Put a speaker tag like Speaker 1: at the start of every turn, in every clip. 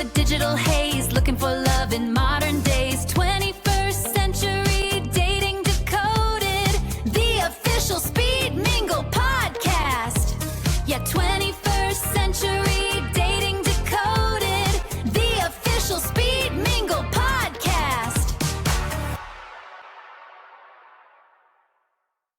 Speaker 1: a digital haze, looking for love in modern days. 21st Century Dating Decoded, the official Speed Mingle podcast. Yeah, 21st Century Dating Decoded, the official Speed Mingle podcast.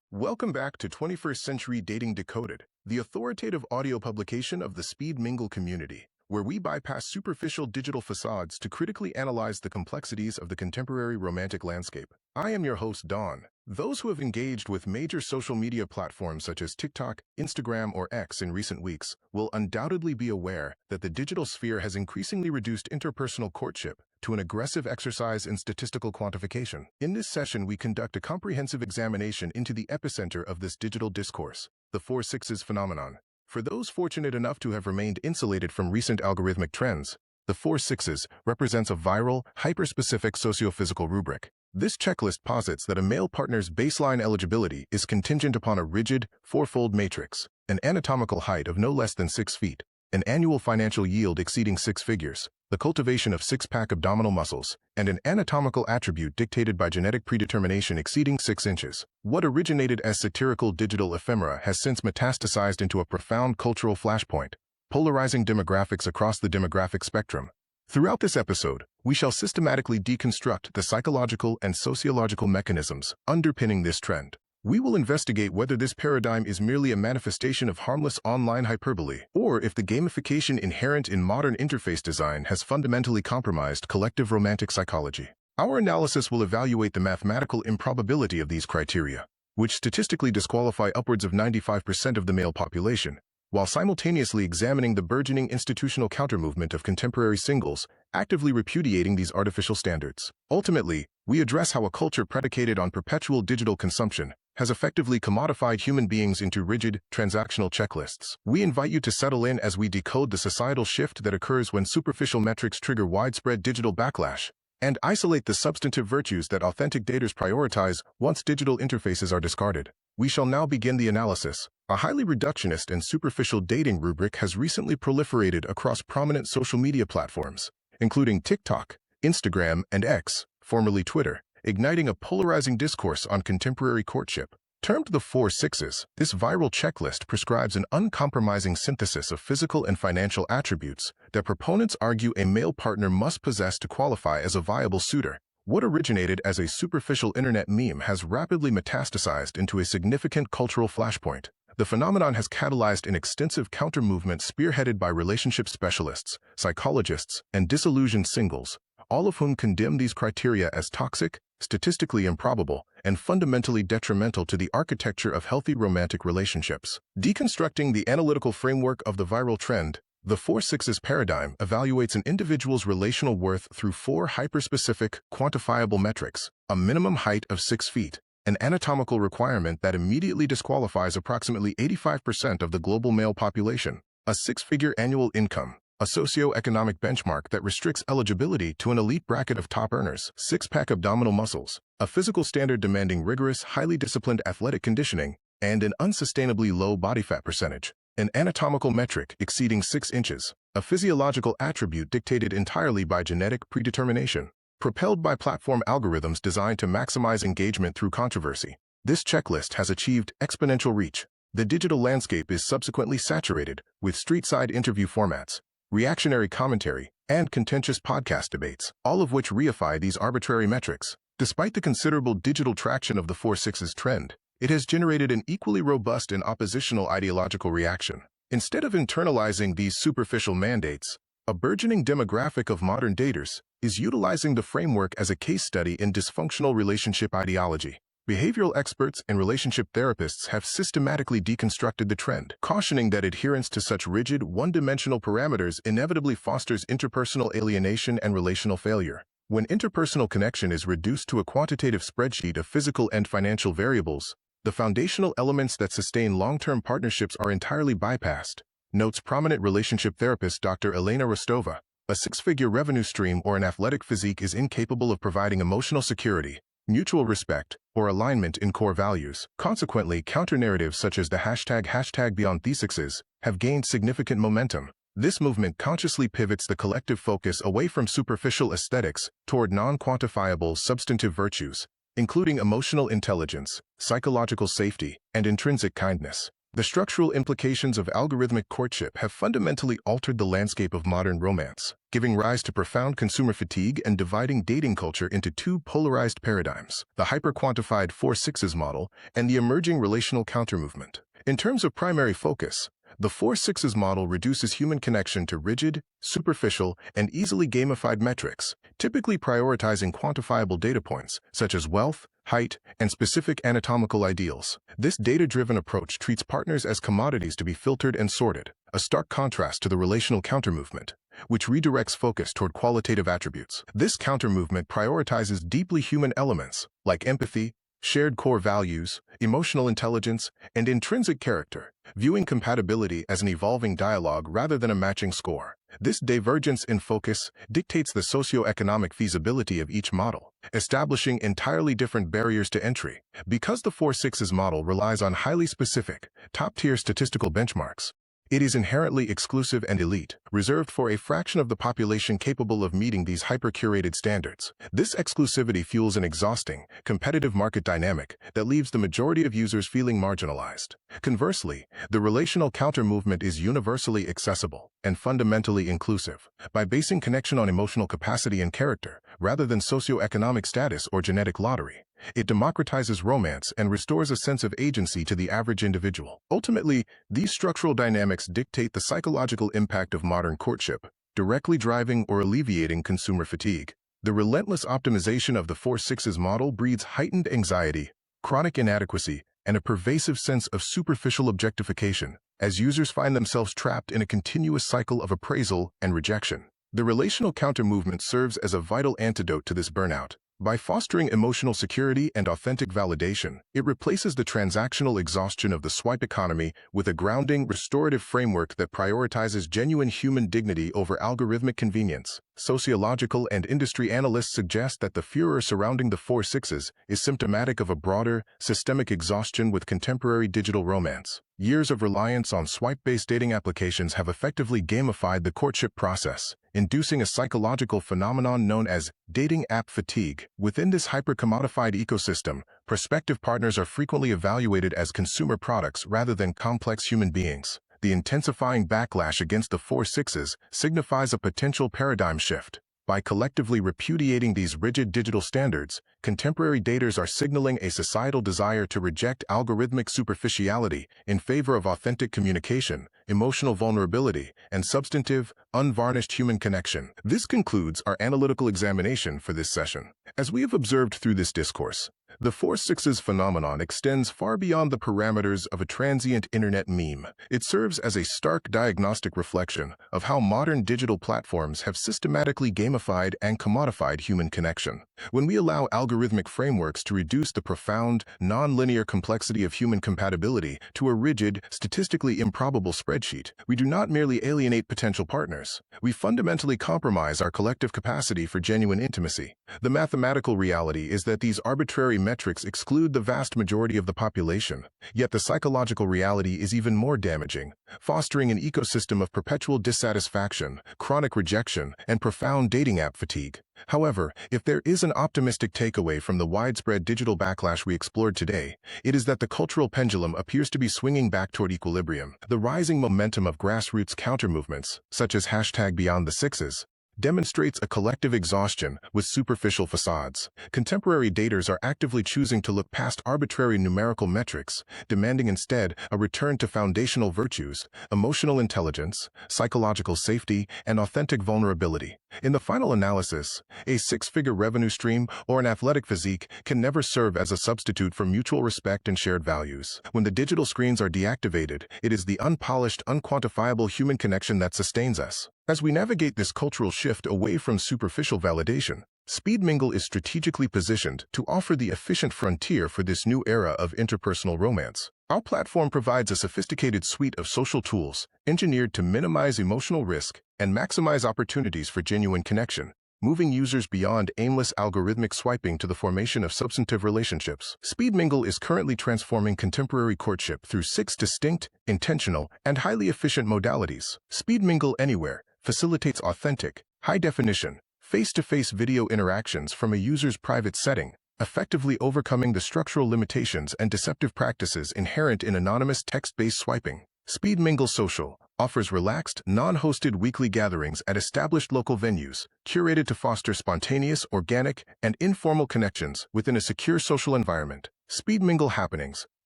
Speaker 2: Welcome back to 21st Century Dating Decoded, the authoritative audio publication of the Speed Mingle community, where we bypass superficial digital facades to critically analyze the complexities of the contemporary romantic landscape. I am your host, Dawn. Those who have engaged with major social media platforms such as TikTok, Instagram, or X in recent weeks will undoubtedly be aware that the digital sphere has increasingly reduced interpersonal courtship to an aggressive exercise in statistical quantification. In this session, we conduct a comprehensive examination into the epicenter of this digital discourse, the 4/6s phenomenon. For those fortunate enough to have remained insulated from recent algorithmic trends, the 4/6s represents a viral, hyper-specific socio-physical rubric. This checklist posits that a male partner's baseline eligibility is contingent upon a rigid, fourfold matrix, an anatomical height of no less than 6 feet, an annual financial yield exceeding 6 figures, the cultivation of six-pack abdominal muscles, and an anatomical attribute dictated by genetic predetermination exceeding 6 inches. What originated as satirical digital ephemera has since metastasized into a profound cultural flashpoint, polarizing demographics across the demographic spectrum. Throughout this episode, we shall systematically deconstruct the psychological and sociological mechanisms underpinning this trend. We will investigate whether this paradigm is merely a manifestation of harmless online hyperbole, or if the gamification inherent in modern interface design has fundamentally compromised collective romantic psychology. Our analysis will evaluate the mathematical improbability of these criteria, which statistically disqualify upwards of 95% of the male population, while simultaneously examining the burgeoning institutional countermovement of contemporary singles, actively repudiating these artificial standards. Ultimately, we address how a culture predicated on perpetual digital consumption has effectively commodified human beings into rigid, transactional checklists. We invite you to settle in as we decode the societal shift that occurs when superficial metrics trigger widespread digital backlash, and isolate the substantive virtues that authentic daters prioritize once digital interfaces are discarded. We shall now begin the analysis. A highly reductionist and superficial dating rubric has recently proliferated across prominent social media platforms, including TikTok, Instagram, and X, formerly Twitter, igniting a polarizing discourse on contemporary courtship. Termed the 4/6s, this viral checklist prescribes an uncompromising synthesis of physical and financial attributes that proponents argue a male partner must possess to qualify as a viable suitor. What originated as a superficial internet meme has rapidly metastasized into a significant cultural flashpoint. The phenomenon has catalyzed an extensive counter-movement spearheaded by relationship specialists, psychologists, and disillusioned singles, all of whom condemn these criteria as toxic, statistically improbable, and fundamentally detrimental to the architecture of healthy romantic relationships. Deconstructing the analytical framework of the viral trend, the 4/6s paradigm evaluates an individual's relational worth through 4 hyperspecific, quantifiable metrics: a minimum height of 6 feet, an anatomical requirement that immediately disqualifies approximately 85% of the global male population, a 6-figure annual income, a socio-economic benchmark that restricts eligibility to an elite bracket of top earners, 6-pack abdominal muscles, a physical standard demanding rigorous, highly disciplined athletic conditioning, and an unsustainably low body fat percentage. An anatomical metric exceeding 6 inches, a physiological attribute dictated entirely by genetic predetermination, propelled by platform algorithms designed to maximize engagement through controversy. This checklist has achieved exponential reach. The digital landscape is subsequently saturated with street-side interview formats, reactionary commentary, and contentious podcast debates, all of which reify these arbitrary metrics. Despite the considerable digital traction of the 4/6s trend, it has generated an equally robust and oppositional ideological reaction. Instead of internalizing these superficial mandates, a burgeoning demographic of modern daters is utilizing the framework as a case study in dysfunctional relationship ideology. Behavioral experts and relationship therapists have systematically deconstructed the trend, cautioning that adherence to such rigid, one-dimensional parameters inevitably fosters interpersonal alienation and relational failure. When interpersonal connection is reduced to a quantitative spreadsheet of physical and financial variables, the foundational elements that sustain long-term partnerships are entirely bypassed, notes prominent relationship therapist Dr. Elena Rostova. A 6-figure revenue stream or an athletic physique is incapable of providing emotional security, mutual respect, or alignment in core values. Consequently, counter-narratives such as the #BeyondThesexes have gained significant momentum. This movement consciously pivots the collective focus away from superficial aesthetics toward non-quantifiable substantive virtues, including emotional intelligence, psychological safety, and intrinsic kindness. The structural implications of algorithmic courtship have fundamentally altered the landscape of modern romance, giving rise to profound consumer fatigue and dividing dating culture into two polarized paradigms: the hyper-quantified 4-6s model and the emerging relational countermovement. In terms of primary focus, the 4-6s model reduces human connection to rigid, superficial, and easily gamified metrics, typically prioritizing quantifiable data points such as wealth, height, and specific anatomical ideals. This data-driven approach treats partners as commodities to be filtered and sorted, a stark contrast to the relational countermovement, which redirects focus toward qualitative attributes. This countermovement prioritizes deeply human elements like empathy, shared core values, emotional intelligence, and intrinsic character, viewing compatibility as an evolving dialogue rather than a matching score. This divergence in focus dictates the socioeconomic feasibility of each model, establishing entirely different barriers to entry. Because the 4-6s model relies on highly specific, top-tier statistical benchmarks, it is inherently exclusive and elite, reserved for a fraction of the population capable of meeting these hyper-curated standards. This exclusivity fuels an exhausting, competitive market dynamic that leaves the majority of users feeling marginalized. Conversely, the relational counter-movement is universally accessible and fundamentally inclusive. By basing connection on emotional capacity and character, rather than socioeconomic status or genetic lottery, it democratizes romance and restores a sense of agency to the average individual. Ultimately, these structural dynamics dictate the psychological impact of modern courtship, directly driving or alleviating consumer fatigue. The relentless optimization of the 4-6s model breeds heightened anxiety, chronic inadequacy, and a pervasive sense of superficial objectification, as users find themselves trapped in a continuous cycle of appraisal and rejection. The relational counter-movement serves as a vital antidote to this burnout. By fostering emotional security and authentic validation, it replaces the transactional exhaustion of the swipe economy with a grounding, restorative framework that prioritizes genuine human dignity over algorithmic convenience. Sociological and industry analysts suggest that the furor surrounding the 4-6s is symptomatic of a broader, systemic exhaustion with contemporary digital romance. Years of reliance on swipe-based dating applications have effectively gamified the courtship process, inducing a psychological phenomenon known as dating app fatigue. Within this hyper-commodified ecosystem, prospective partners are frequently evaluated as consumer products rather than complex human beings. The intensifying backlash against the 4-6s signifies a potential paradigm shift. By collectively repudiating these rigid digital standards, contemporary daters are signaling a societal desire to reject algorithmic superficiality in favor of authentic communication, emotional vulnerability, and substantive, unvarnished human connection. This concludes our analytical examination for this session. As we have observed through this discourse, the 4-6s phenomenon extends far beyond the parameters of a transient internet meme. It serves as a stark diagnostic reflection of how modern digital platforms have systematically gamified and commodified human connection. When we allow algorithmic frameworks to reduce the profound, non-linear complexity of human compatibility to a rigid, statistically improbable spreadsheet, we do not merely alienate potential partners. We fundamentally compromise our collective capacity for genuine intimacy. The mathematical reality is that these arbitrary metrics exclude the vast majority of the population, yet the psychological reality is even more damaging, fostering an ecosystem of perpetual dissatisfaction, chronic rejection, and profound dating app fatigue. However, if there is an optimistic takeaway from the widespread digital backlash we explored today, it is that the cultural pendulum appears to be swinging back toward equilibrium. The rising momentum of grassroots countermovements, such as #BeyondThe6s, demonstrates a collective exhaustion with superficial facades. Contemporary daters are actively choosing to look past arbitrary numerical metrics, demanding instead a return to foundational virtues, emotional intelligence, psychological safety, and authentic vulnerability. In the final analysis, a six-figure revenue stream or an athletic physique can never serve as a substitute for mutual respect and shared values. When the digital screens are deactivated, it is the unpolished, unquantifiable human connection that sustains us. As we navigate this cultural shift away from superficial validation, Mingle is strategically positioned to offer the efficient frontier for this new era of interpersonal romance. Our platform provides a sophisticated suite of social tools engineered to minimize emotional risk and maximize opportunities for genuine connection. moving users beyond aimless algorithmic swiping to the formation of substantive relationships. Speed Mingle is currently transforming contemporary courtship through 6 distinct, intentional, and highly efficient modalities. Speed Mingle Anywhere facilitates authentic, high-definition, face-to-face video interactions from a user's private setting, effectively overcoming the structural limitations and deceptive practices inherent in anonymous text-based swiping. Speed Mingle Social offers relaxed, non-hosted weekly gatherings at established local venues, curated to foster spontaneous, organic, and informal connections within a secure social environment. Speed Mingle Happenings,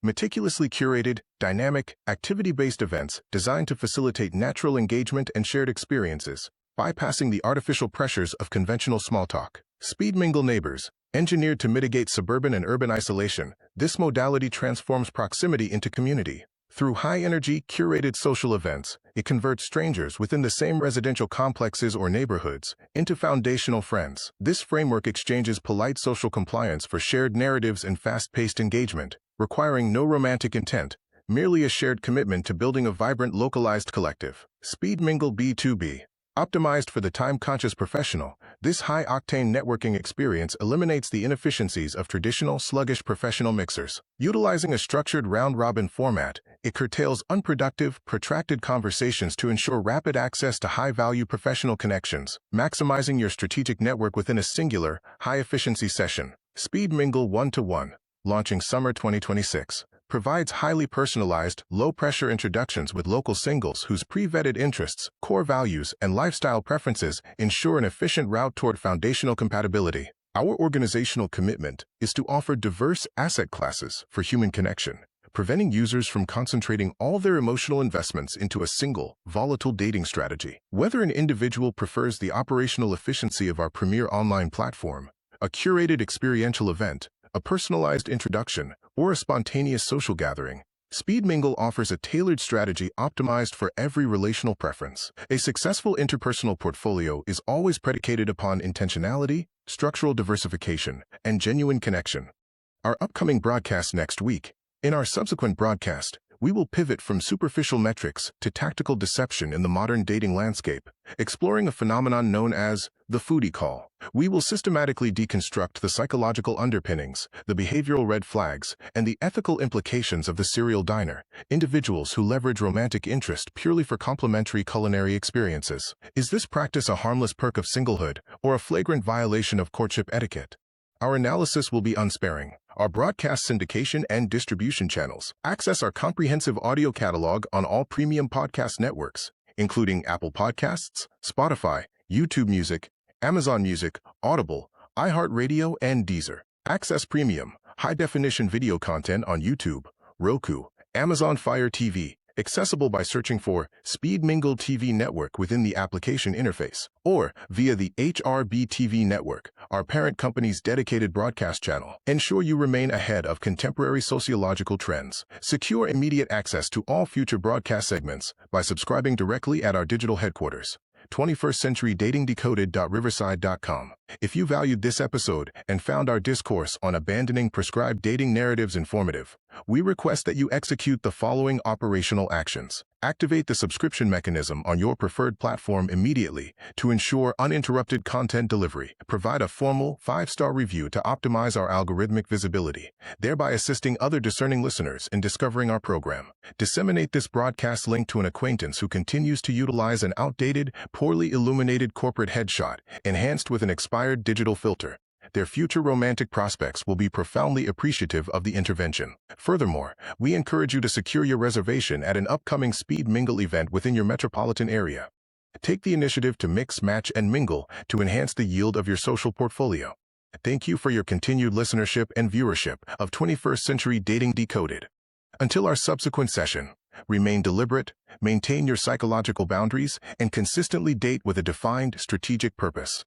Speaker 2: meticulously curated, dynamic, activity-based events designed to facilitate natural engagement and shared experiences, bypassing the artificial pressures of conventional small talk. Speed Mingle Neighbors, engineered to mitigate suburban and urban isolation, this modality transforms proximity into community. Through high-energy, curated social events, it converts strangers within the same residential complexes or neighborhoods into foundational friends. This framework exchanges polite social compliance for shared narratives and fast-paced engagement, requiring no romantic intent, merely a shared commitment to building a vibrant, localized collective. Speed Mingle B2B. Optimized for the time-conscious professional, this high-octane networking experience eliminates the inefficiencies of traditional, sluggish professional mixers. Utilizing a structured round-robin format, it curtails unproductive, protracted conversations to ensure rapid access to high-value professional connections, maximizing your strategic network within a singular, high-efficiency session. Speed Mingle 1-to-1, launching summer 2026. Provides highly personalized, low-pressure introductions with local singles whose pre-vetted interests, core values, and lifestyle preferences ensure an efficient route toward foundational compatibility. Our organizational commitment is to offer diverse asset classes for human connection, preventing users from concentrating all their emotional investments into a single, volatile dating strategy. Whether an individual prefers the operational efficiency of our premier online platform, a curated experiential event, a personalized introduction, or a spontaneous social gathering, Speed Mingle offers a tailored strategy optimized for every relational preference. A successful interpersonal portfolio is always predicated upon intentionality, structural diversification, and genuine connection. Our upcoming broadcast next week. In our subsequent broadcast, we will pivot from superficial metrics to tactical deception in the modern dating landscape, exploring a phenomenon known as the foodie call. We will systematically deconstruct the psychological underpinnings, the behavioral red flags, and the ethical implications of the serial diner, individuals who leverage romantic interest purely for complementary culinary experiences. Is this practice a harmless perk of singlehood or a flagrant violation of courtship etiquette? Our analysis will be unsparing. Our broadcast syndication and distribution channels. Access our comprehensive audio catalog on all premium podcast networks, including Apple Podcasts, Spotify, YouTube Music, Amazon Music, Audible, iHeartRadio, and Deezer. Access premium, high-definition video content on YouTube, Roku, Amazon Fire TV, accessible by searching for Speed Mingle TV Network within the application interface, or via the HRB TV Network, our parent company's dedicated broadcast channel. Ensure you remain ahead of contemporary sociological trends. Secure immediate access to all future broadcast segments by subscribing directly at our digital headquarters. 21st Century Dating Decoded.riverside.com. If you valued this episode and found our discourse on abandoning prescribed dating narratives informative, we request that you execute the following operational actions. Activate the subscription mechanism on your preferred platform immediately to ensure uninterrupted content delivery. Provide a formal 5-star review to optimize our algorithmic visibility, thereby assisting other discerning listeners in discovering our program. Disseminate this broadcast link to an acquaintance who continues to utilize an outdated, poorly illuminated corporate headshot, enhanced with an expired digital filter. Their future romantic prospects will be profoundly appreciative of the intervention. Furthermore, we encourage you to secure your reservation at an upcoming Speed Mingle event within your metropolitan area. Take the initiative to mix, match, and mingle to enhance the yield of your social portfolio. Thank you for your continued listenership and viewership of 21st Century Dating Decoded. Until our subsequent session, remain deliberate, maintain your psychological boundaries, and consistently date with a defined, strategic purpose.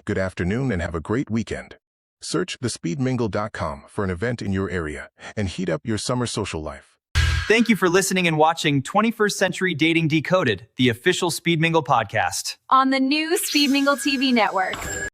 Speaker 2: Good afternoon and have a great weekend. Search thespeedmingle.com for an event in your area and heat up your summer social life.
Speaker 3: Thank you for listening and watching 21st Century Dating Decoded, the official Speed Mingle podcast.
Speaker 1: On the new Speed Mingle TV network.